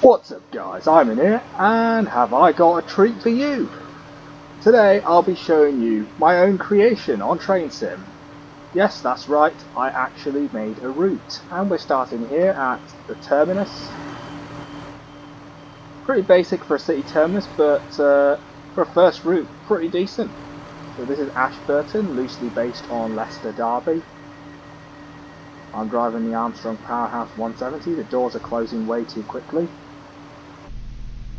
What's up guys, I'm in here and have I got a treat for you. Today I'll be showing you my own creation on Train Sim. Yes, that's right, I actually made a route and we're starting here at the terminus. Pretty basic for a city terminus, but for a first route, pretty decent. So this is Ashburton, loosely based on Leicester Derby. I'm driving the Armstrong Powerhouse 170, the doors are closing way too quickly.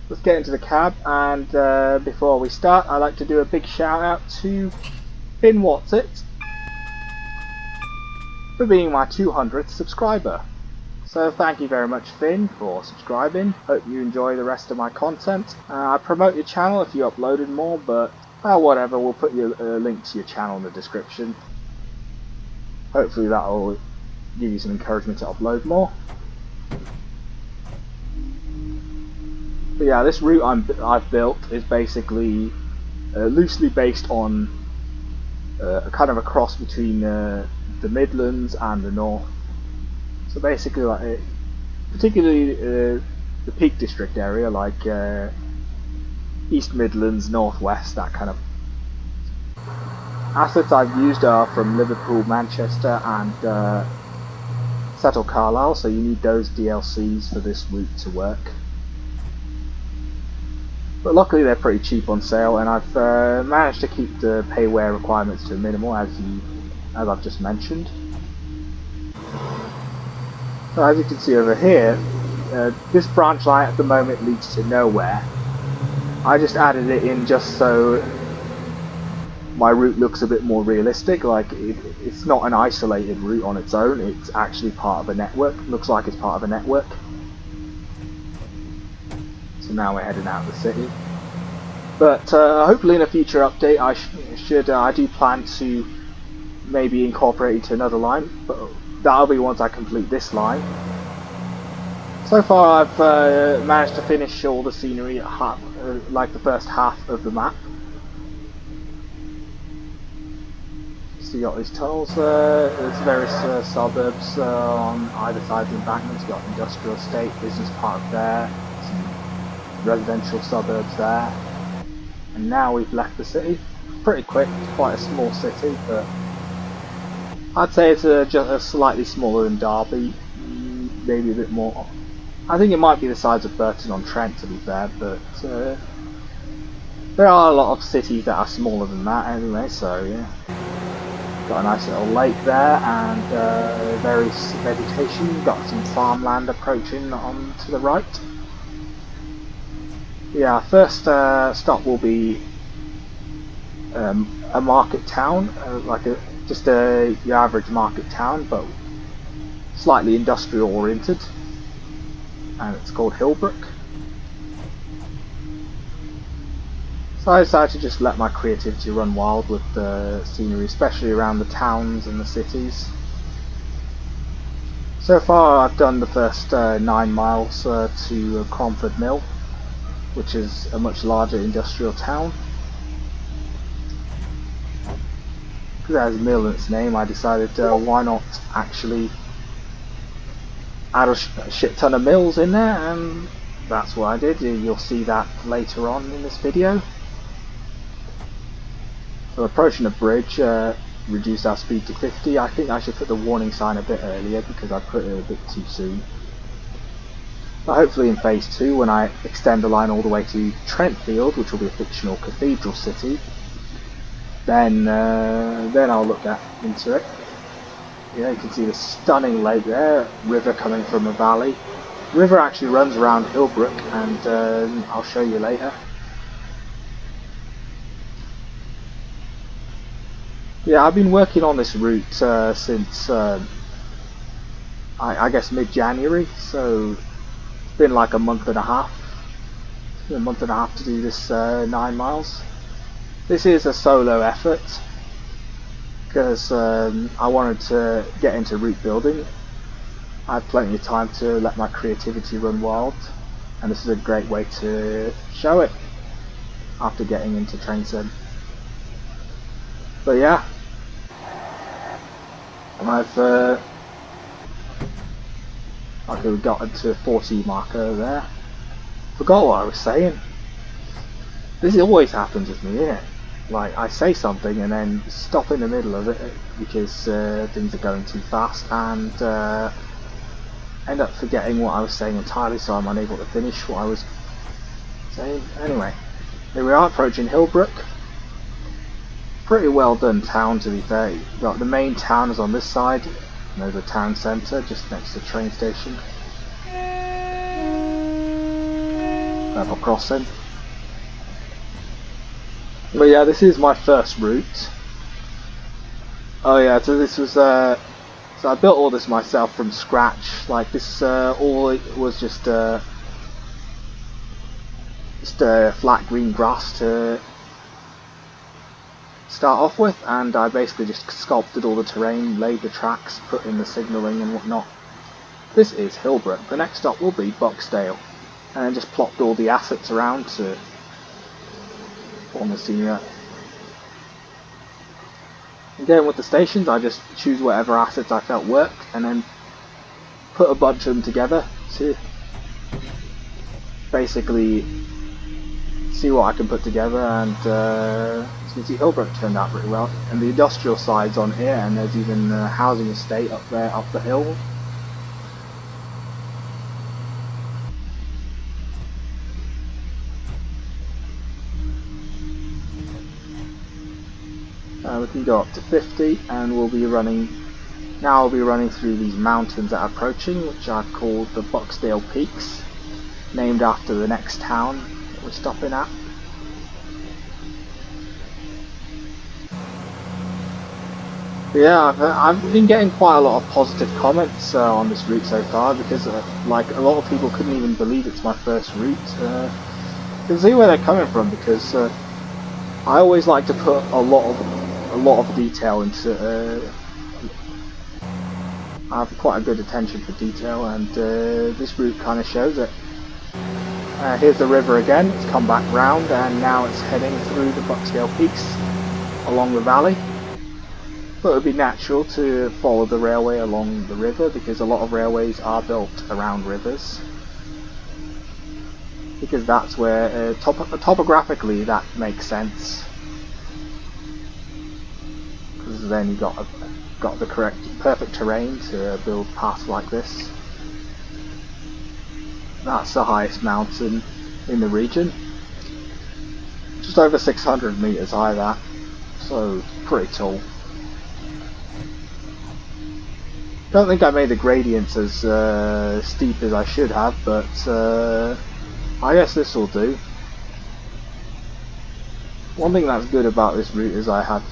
Let's get into the cab, and before we start I'd like to do a big shout out to Finn What's It for being my 200th subscriber. So thank you very much Finn for subscribing. Hope you enjoy the rest of my content. I promote your channel if you uploaded more, but whatever, we'll put a link to your channel in the description. Hopefully that will give you some encouragement to upload more. But yeah, this route I've built is basically loosely based on kind of a cross between the Midlands and the North. So basically, particularly the Peak District area, like East Midlands, Northwest, that kind of. Assets I've used are from Liverpool, Manchester, and Settle Carlisle. So you need those DLCs for this route to work. But luckily they're pretty cheap on sale, and I've managed to keep the payware requirements to a minimal, as I've just mentioned. So as you can see over here, this branch line at the moment leads to nowhere. I just added it in just so my route looks a bit more realistic, like it's not an isolated route on its own, it's actually part of a network. Looks like it's part of a network. So now we're heading out of the city. But hopefully in a future update I do plan to maybe incorporate it to another line, but that'll be once I complete this line. So far I've managed to finish all the scenery at like the first half of the map. So you got these tunnels there, there's various suburbs on either side of the embankment. You got industrial estate, business park there, some residential suburbs there. And now we've left the city. Pretty quick, it's quite a small city, but I'd say it's just slightly smaller than Derby, maybe a bit more. I think it might be the size of Burton-on-Trent to be fair, but there are a lot of cities that are smaller than that anyway, so yeah. Got a nice little lake there and various vegetation, got some farmland approaching on to the right. Yeah, first stop will be a market town, like just your average market town, but slightly industrial oriented, and it's called Hillbrook. So I decided to just let my creativity run wild with the scenery, especially around the towns and the cities. So far I've done the first 9 miles to Cromford Mill, which is a much larger industrial town. Because it has a mill in its name, I decided why not actually add a shit ton of mills in there, and that's what I did. You'll see that later on in this video. So approaching a bridge, reduced our speed to 50. I think I should put the warning sign a bit earlier because I put it a bit too soon. But hopefully in phase 2, when I extend the line all the way to Trentfield, which will be a fictional cathedral city, then I'll look into it. Yeah, you can see the stunning lake there, river coming from a valley. The river actually runs around Hillbrook, and I'll show you later. Yeah, I've been working on this route since I guess mid-January, so it's been like a month and a half. It's been a month and a half to do this 9 miles. This is a solo effort because I wanted to get into route building. I had plenty of time to let my creativity run wild, and this is a great way to show it after getting into Train Sim. But yeah, and I've okay, we got into 40 marker there. Forgot what I was saying. This always happens with me, innit? Like, I say something and then stop in the middle of it because things are going too fast, and end up forgetting what I was saying entirely, so I'm unable to finish what I was saying. Anyway, here we are approaching Hillbrook. Pretty well done town, to be fair. Got the main town is on this side, and there's a town centre just next to the train station. Level crossing. But yeah, this is my first route. Oh yeah, so this was so I built all this myself from scratch. Like this, all it was just flat green grass to start off with, and I basically just sculpted all the terrain, laid the tracks, put in the signalling and whatnot. This is Hillbrook. The next stop will be Boxdale, and then just plopped all the assets around to form the scenery. Again, with the stations, I just choose whatever assets I felt worked, and then put a bunch of them together to basically see what I can put together. And so you can see Hillbrook turned out pretty well, and the industrial side's on here, and there's even a housing estate up there up the hill. We can go up to 50, and we'll be running. Now I'll be running through these mountains that are approaching, which I've called the Boxdale Peaks, named after the next town that we're stopping at. Yeah, I've been getting quite a lot of positive comments on this route so far, because like a lot of people couldn't even believe it's my first route. You can see where they're coming from, because I always like to put a lot of detail into. I have quite a good attention for detail, and this route kind of shows it. Here's the river again. It's come back round, and now it's heading through the Boxdale Peaks along the valley. But it would be natural to follow the railway along the river, because a lot of railways are built around rivers. Because that's where topographically that makes sense. Because then you got the perfect terrain to build paths like this. That's the highest mountain in the region. Just over 600 meters high, that. So pretty tall. Don't think I made the gradients as steep as I should have, but I guess this will do. One thing that's good about this route is I have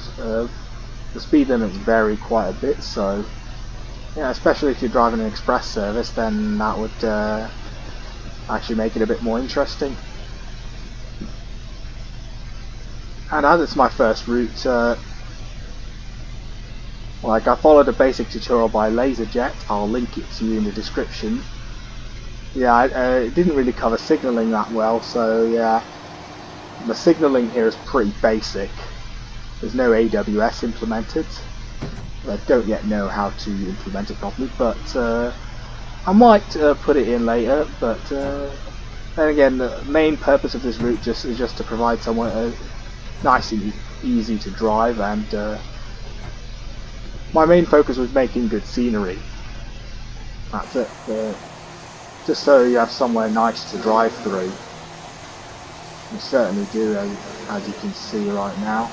the speed limits vary quite a bit, so yeah, especially if you're driving an express service, then that would actually make it a bit more interesting. And as it's my first route, like I followed a basic tutorial by LaZer JET. I'll link it to you in the description. Yeah, it didn't really cover signalling that well, so yeah, the signalling here is pretty basic. There's no AWS implemented. I don't yet know how to implement it properly, but I might put it in later. But then again, the main purpose of this route is just to provide somewhere nice and easy to drive, and my main focus was making good scenery. That's it. Just so you have somewhere nice to drive through. You certainly do, as you can see right now.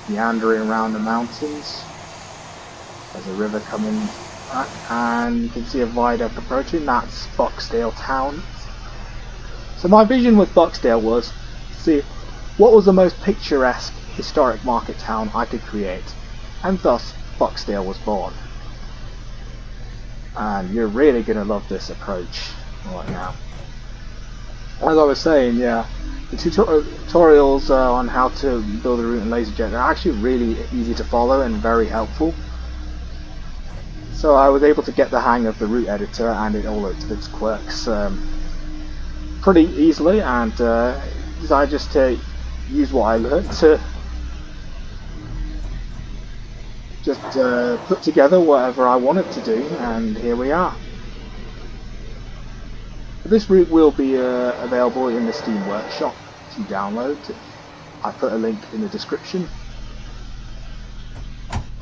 Meandering around the mountains. There's a river coming back, and you can see a viaduct approaching. That's Boxdale town. So my vision with Boxdale was to see what was the most picturesque historic market town I could create, and thus Boxdale was born. And you're really going to love this approach right now. As I was saying, yeah, the tutorials on how to build a route in LaZer JET are actually really easy to follow and very helpful. So I was able to get the hang of the route editor and all its quirks pretty easily, and decided just to use what I learned to just put together whatever I wanted to do, and here we are. This route will be available in the Steam Workshop to download. I put a link in the description.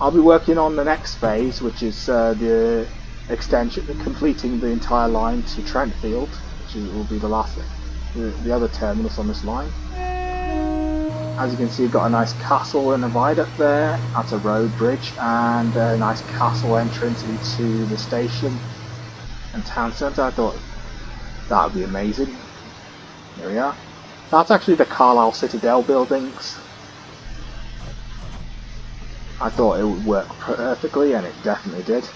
I'll be working on the next phase, which is the extension, completing the entire line to Trentfield, which will be the last, the other terminus on this line. As you can see, we've got a nice castle and a viaduct there. That's a road bridge, and a nice castle entrance into the station and town centre. I thought that would be amazing. There we are. That's actually the Carlisle Citadel buildings. I thought it would work perfectly, and it definitely did.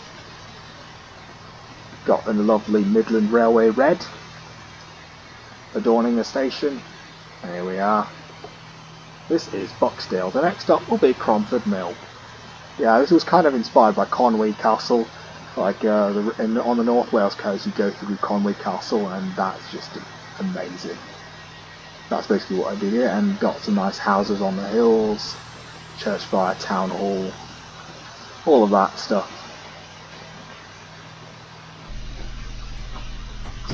Got a lovely Midland Railway red adorning the station. And here we are. This is Boxdale. The next stop will be Cromford Mill. Yeah, this was kind of inspired by Conwy Castle. Like on the North Wales coast, you go through Conwy Castle, and that's just amazing. That's basically what I did here, and got some nice houses on the hills, Churchfire, Town Hall, all of that stuff.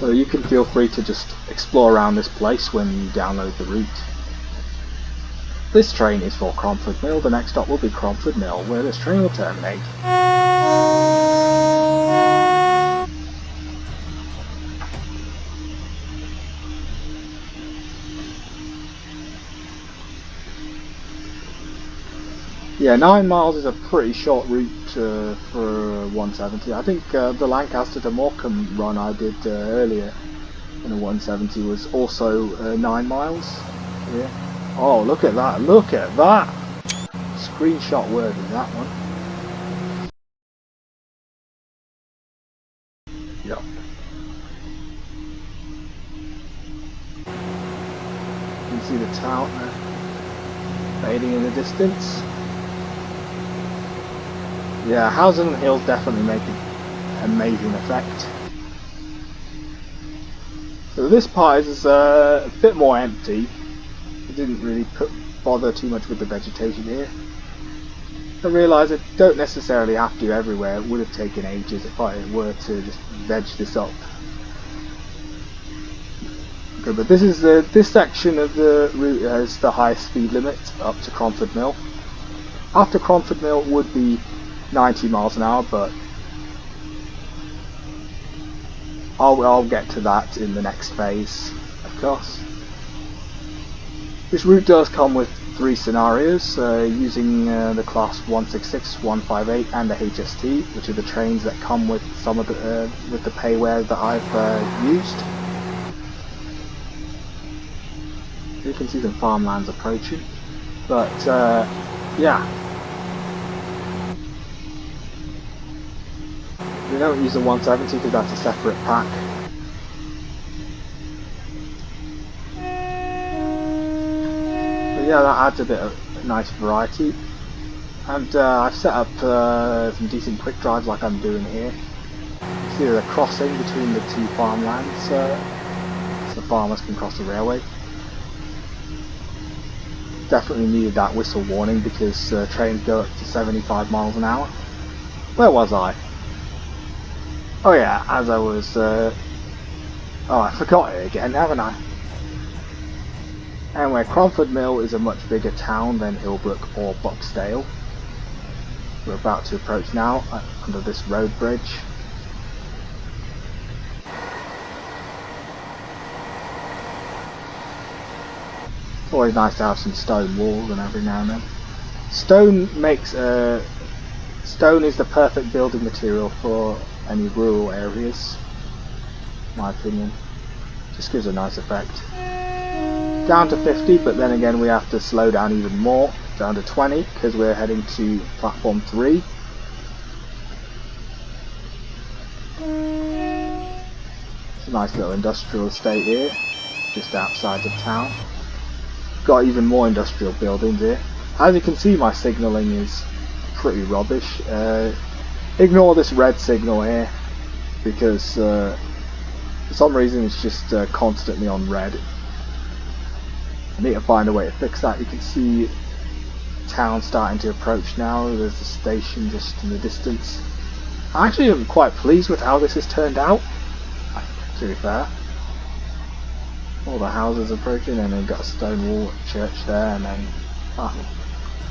So you can feel free to just explore around this place when you download the route. This train is for Cromford Mill. The next stop will be Cromford Mill, where this train will terminate. Yeah, 9 miles is a pretty short route for 170. I think the Lancaster to Morecambe run I did earlier in a 170 was also 9 miles. Yeah. Oh, look at that! Look at that! Screenshot worthy, that one. Yep. You can see the town fading in the distance. Yeah, houses on the hills definitely make an amazing effect. So this part is a bit more empty. I didn't really bother too much with the vegetation here. I realise I don't necessarily have to everywhere. It would have taken ages if I were to just veg this up. Okay, but this is this section of the route has the highest speed limit up to Cromford Mill. After Cromford Mill would be 90 miles an hour, but I'll get to that in the next phase, of course. This route does come with 3 scenarios, using the class 166, 158 and the HST, which are the trains that come with some of the payware that I've used. You can see some farmlands approaching, but yeah. We don't use the 170 because that's a separate pack. But yeah, that adds a bit of nice variety. And I've set up some decent quick drives like I'm doing here. See the crossing between the 2 farmlands, so the farmers can cross the railway. Definitely needed that whistle warning because trains go up to 75 miles an hour. Where was I? Oh yeah, as I was, oh I forgot it again, haven't I? Anyway, Cromford Mill is a much bigger town than Hillbrook or Boxdale. We're about to approach now, under this road bridge. It's always nice to have some stone walls and every now and then. Stone is the perfect building material for any rural areas, in my opinion. Just gives a nice effect. Down to 50, but then again we have to slow down even more, down to 20, because we're heading to platform 3. It's a nice little industrial estate here, just outside of town. Got even more industrial buildings here. As you can see, my signalling is pretty rubbish. Ignore this red signal here because for some reason it's just constantly on red. I need to find a way to fix that. You can see town starting to approach now. There's the station just in the distance. I actually am quite pleased with how this has turned out, to be fair. all the houses approaching, and then got a stone wall church there, and then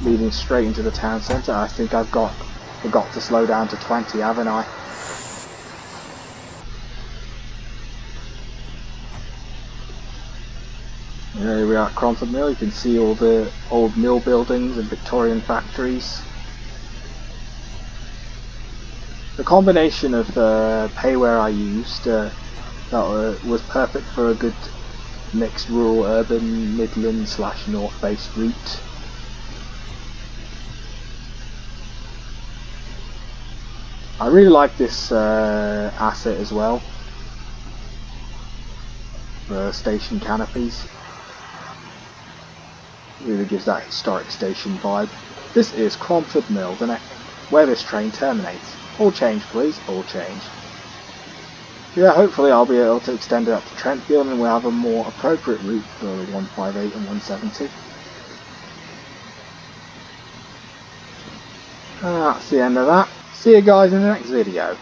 leading straight into the town centre. I think I've forgot to slow down to 20, haven't I? Here we are at Cromford Mill. You can see all the old mill buildings and Victorian factories. The combination of payware I used was perfect for a good mixed rural-urban Midland / North-based route. I really like this asset as well, the station canopies. Really gives that historic station vibe. This is Cromford Mill, where this train terminates. All change please, all change. Yeah, hopefully I'll be able to extend it up to Trentfield and we'll have a more appropriate route for 158 and 170. And that's the end of that. See you guys in the next video.